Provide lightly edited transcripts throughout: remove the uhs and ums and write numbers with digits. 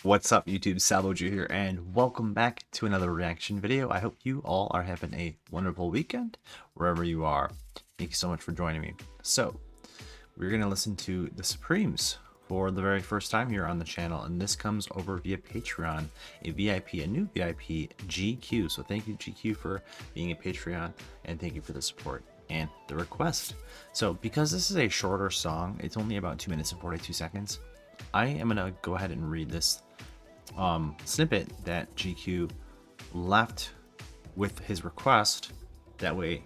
What's up, YouTube? SalvoG here, and welcome back to another reaction video. I hope you all are having a wonderful weekend wherever you are. Thank you so much for joining me. So, we're going to listen to The Supremes for the very first time here on the channel, and this comes over via Patreon, a new VIP, GQ. So thank you, GQ, for being a Patreon, and thank you for the support and the request. So, because this is a shorter song, it's only about 2 minutes and 42 seconds, I am going to go ahead and read this snippet that GQ left with his request. That way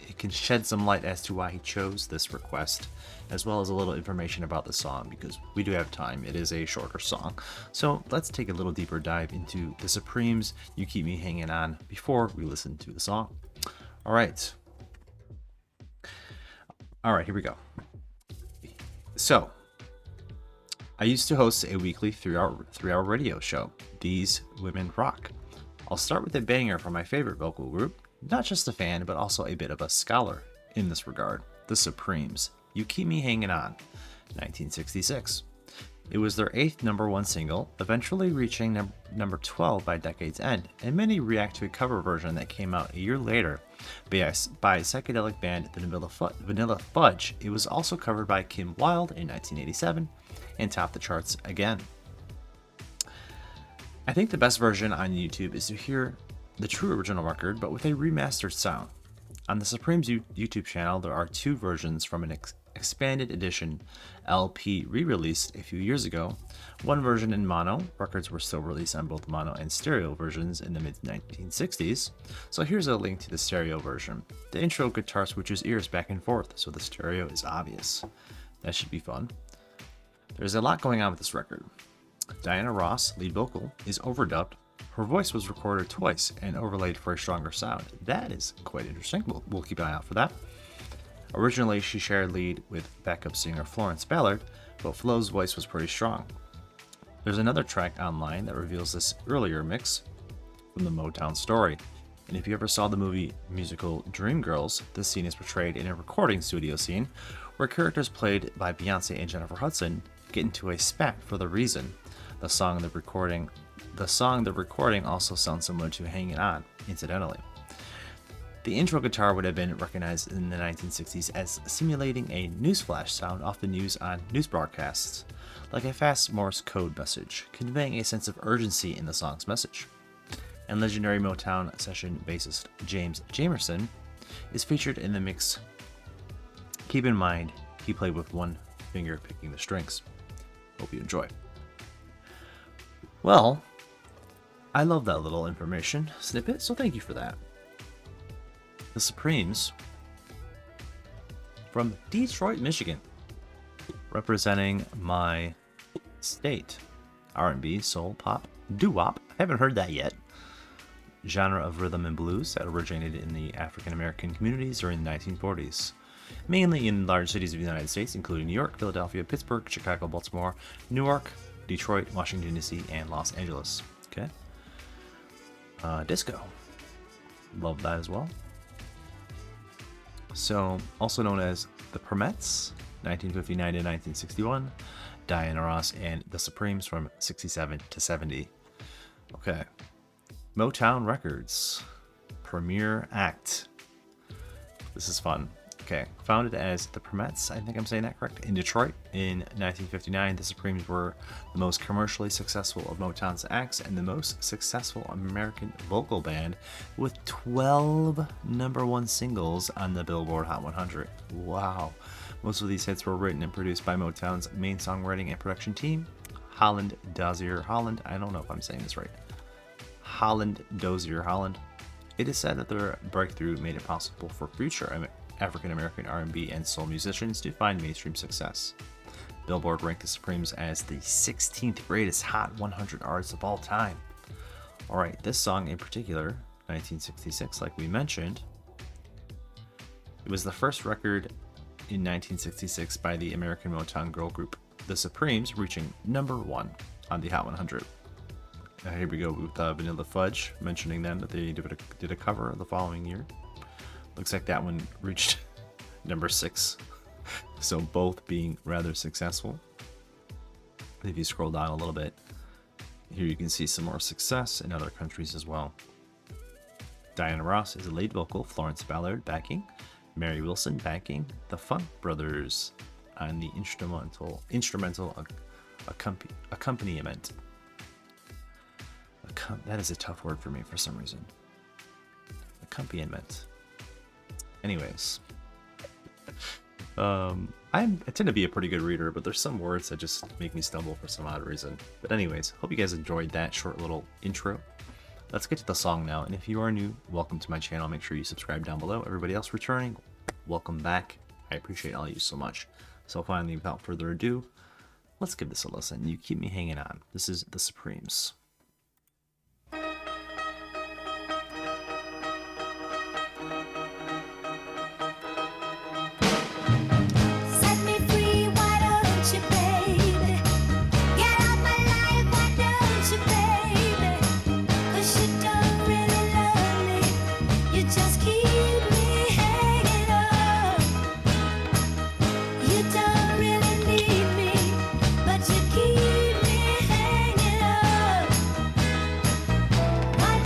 it can shed some light as to why he chose this request, as well as a little information about the song, because we do have time. It is a shorter song. So let's take a little deeper dive into The Supremes' You Keep Me Hanging On before we listen to the song. All right, here we go. So I used to host a weekly three-hour radio show, These Women Rock. I'll start with a banger from my favorite vocal group, not just a fan, but also a bit of a scholar in this regard, The Supremes, You Keep Me Hanging On, 1966. It was their 8th #1 single, eventually reaching number 12 by decade's end, and many react to a cover version that came out a year later by psychedelic band Vanilla Fudge. It was also covered by Kim Wilde in 1987 and topped the charts again. I think the best version on YouTube is to hear the true original record, but with a remastered sound. On the Supremes YouTube channel, there are 2 versions from an expanded edition LP re-released a few years ago. One version in mono. Records were still released on both mono and stereo versions in the mid-1960s. So here's a link to the stereo version. The intro guitar switches ears back and forth, so the stereo is obvious. That should be fun. There's a lot going on with this record. Diana Ross, lead vocal, is overdubbed. Her voice was recorded twice and overlaid for a stronger sound. That is quite interesting. We'll keep an eye out for that. Originally, she shared lead with backup singer Florence Ballard, but Flo's voice was pretty strong. There's another track online that reveals this earlier mix from the Motown story. And if you ever saw the movie musical Dreamgirls, this scene is portrayed in a recording studio scene where characters played by Beyonce and Jennifer Hudson get into a spat for the reason. The song the recording also sounds similar to Hanging On, incidentally. The intro guitar would have been recognized in the 1960s as simulating a newsflash sound often used on news broadcasts, like a fast Morse code message, conveying a sense of urgency in the song's message. And legendary Motown session bassist James Jamerson is featured in the mix. Keep in mind, he played with one finger picking the strings. Hope you enjoy. Well, I love that little information snippet, so thank you for that. The Supremes from Detroit, Michigan, representing my state. R&B, soul, pop, doo-wop. I haven't heard that yet. Genre of rhythm and blues that originated in the African American communities during the 1940s, mainly in large cities of the United States, including New York, Philadelphia, Pittsburgh, Chicago, Baltimore, Newark, Detroit, Washington, D.C., and Los Angeles. Okay. Disco. Love that as well. So, also known as the Permets, 1959 to 1961, Diana Ross and the Supremes from 67 to 70. Okay. Motown Records, Premier Act. This is fun. Okay, founded as the Permets, I think I'm saying that correct, in Detroit in 1959, the Supremes were the most commercially successful of Motown's acts and the most successful American vocal band, with 12 #1 singles on the Billboard Hot 100. Wow. Most of these hits were written and produced by Motown's main songwriting and production team, Holland Dozier Holland. I don't know if I'm saying this right. Holland Dozier Holland. It is said that their breakthrough made it possible for future African-American R&B and soul musicians to find mainstream success. Billboard ranked the Supremes as the 16th greatest Hot 100 artists of all time. Alright, this song in particular, 1966, like we mentioned, it was the first record in 1966 by the American Motown girl group, the Supremes, reaching #1 on the Hot 100. Here we go with Vanilla Fudge, mentioning them that they did a cover the following year. Looks like that one reached #6, so both being rather successful. If you scroll down a little bit, Here you can see some more success in other countries as well. Diana Ross is a lead vocal, Florence Ballard backing, Mary Wilson backing, the Funk Brothers on the instrumental accompaniment. That is a tough word for me for some reason. Accompaniment. Anyways, I tend to be a pretty good reader, but there's some words that just make me stumble for some odd reason. But anyways, hope you guys enjoyed that short little intro. Let's get to the song now, and if you are new, welcome to my channel. Make sure you subscribe down below. Everybody else returning, welcome back. I appreciate all of you so much. So finally, without further ado, let's give this a listen. You keep me hanging on. This is The Supremes.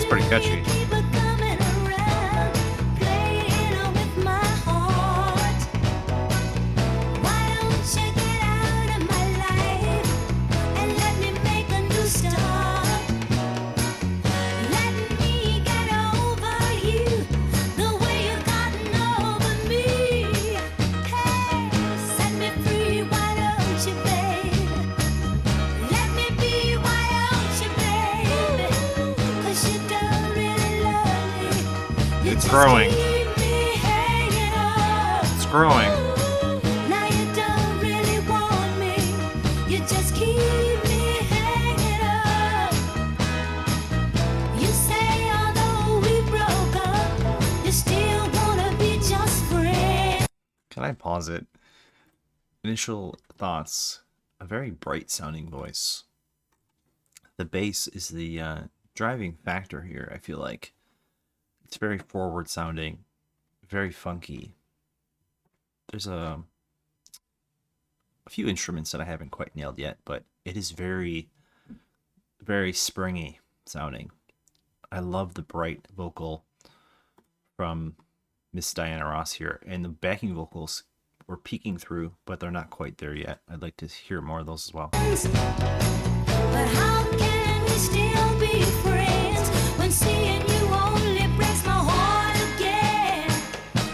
Pretty catchy. It's growing. It's growing. Now you don't really want me. You just keep me hanging up. You say although we broke up, you still wanna be just friends. Can I pause it? Initial thoughts. A very bright sounding voice. The bass is the driving factor here, I feel like. It's very forward sounding, very funky. There's a few instruments that I haven't quite nailed yet, but it is very, very springy sounding. I love the bright vocal from Miss Diana Ross here, and the backing vocals were peeking through, but they're not quite there yet. I'd like to hear more of those as well. But how can we still be friends when seeing you only breaks my heart again?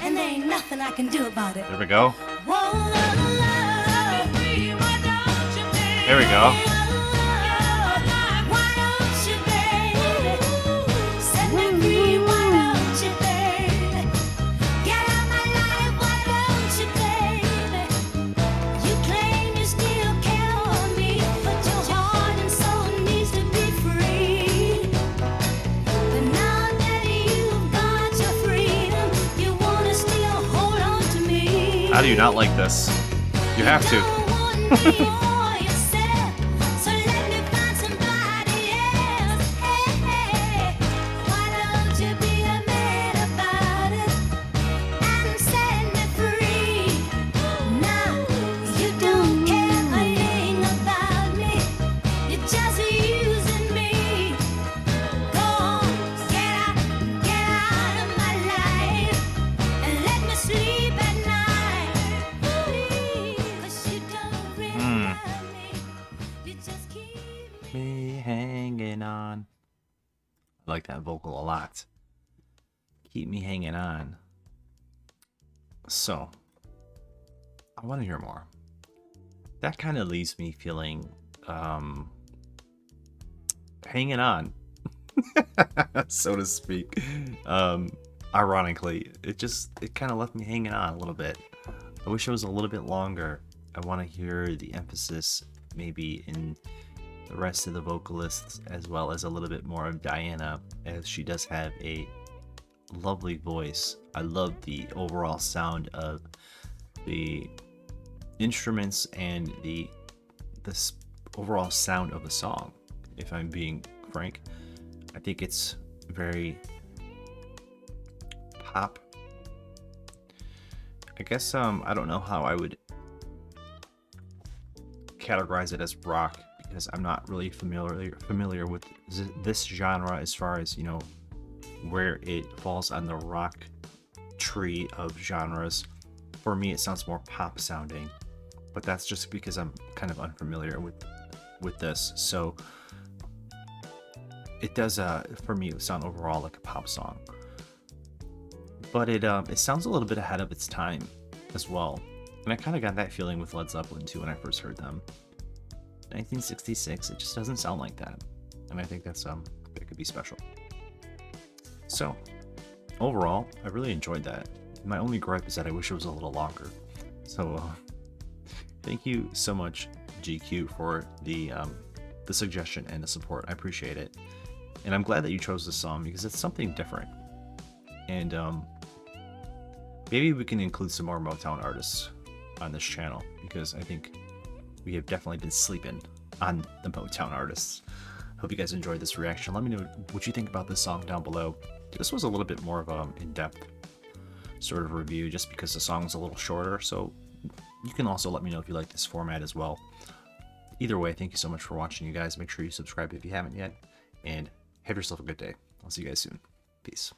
And there ain't nothing I can do about it. There we go. There we go. How do you not like this? You have to. Me hanging on. I like that vocal a lot. Keep me hanging on. So, I want to hear more. That kind of leaves me feeling hanging on, so to speak. Ironically, it kind of left me hanging on a little bit. I wish it was a little bit longer. I want to hear the emphasis maybe in the rest of the vocalists, as well as a little bit more of Diana, as she does have a lovely voice. I love the overall sound of the instruments and this overall sound of the song. If I'm being frank, I think it's very pop. I guess I don't know how I would categorize it as rock, because I'm not really familiar with this genre as far as, you know, where it falls on the rock tree of genres. For me, it sounds more pop sounding, but that's just because I'm kind of unfamiliar with this. So it does, for me, it sound overall like a pop song, but it sounds a little bit ahead of its time as well. And I kind of got that feeling with Led Zeppelin too when I first heard them. 1966, it just doesn't sound like that, and I think that could be special. So overall, I really enjoyed that. My only gripe is that I wish it was a little longer. So thank you so much, GQ, for the suggestion and the support. I appreciate it, and I'm glad that you chose this song because it's something different. And maybe we can include some more Motown artists on this channel, because I think we have definitely been sleeping on the Motown artists. Hope you guys enjoyed this reaction. Let me know what you think about this song down below. This was a little bit more of an in-depth sort of review, just because the song's a little shorter, so you can also let me know if you like this format as well. Either way, thank you so much for watching, you guys. Make sure you subscribe if you haven't yet, and have yourself a good day. I'll see you guys soon. Peace.